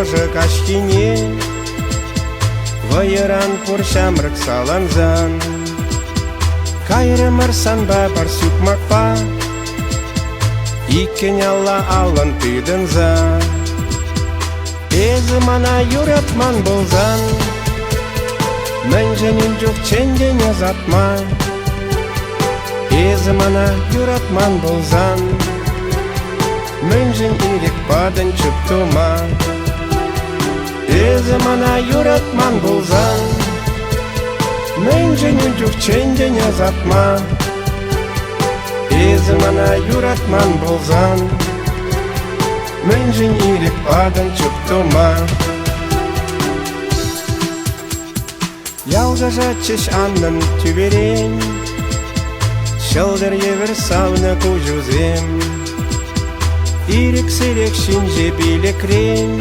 кожа кашкине, вайран пуршамрык саланзан. Кайрымыр санба бар сукмакпа, иккен алла алын тыдынза. Эзі мана юратман болзан, мәнженін жоқ ченден язатма. Эзі мана юратман болзан, мәнжен ирек бадын чүптума. Эзі мана юратман болзан, мәнженін жоқ ченден язатма. Эзі мана юратман болзан, мәнжен ирек бадын чүптума. Ялжажа чеш аннын түберен, шылдыр евір сауны көжузем. Ирек-сирек шинже билекрен,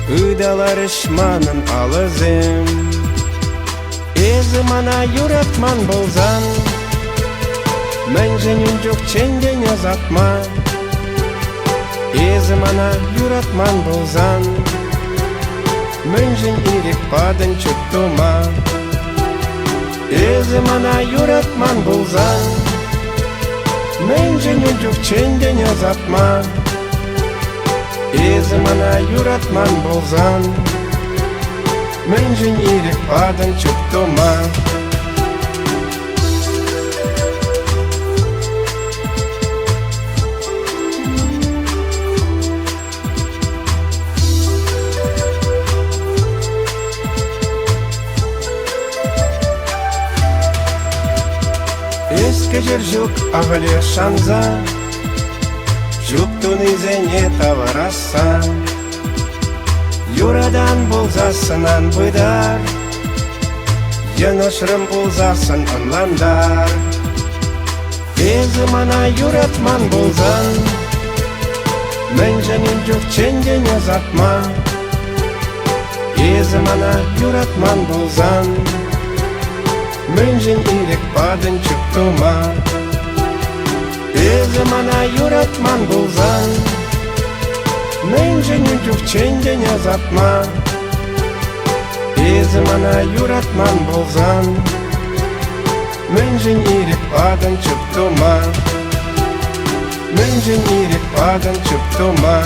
ыдалар ишманын алызем. Эзі мана юратман болзан, мәнженін жоқ ченден язатма. Эзі мана юратман болзан, мәнжен ирек бадын чүптума. Эзі мана юратман болзан, мәнженін жоқ ченден язатма. Эзі мана юратман болзан, мәнжен ирек бадын чүптума. Еске жер жүк ағыле шанза, жүктің изене тавараса. Юрадан болзасынан бұйдар, еношырым болзасын ынландар. Эзі мана юратман болзан, мәнженін жүк ченден язатма. Эзі мана юратман болзан, мәнжен ирек бадын чүптума. Эзі мана юратман болзан, мәнженін жүк ченден язатма. Эзі мана юратман болзан, мәнжен ирек бадын чүптума. Мәнжен ирек бадын чүптума.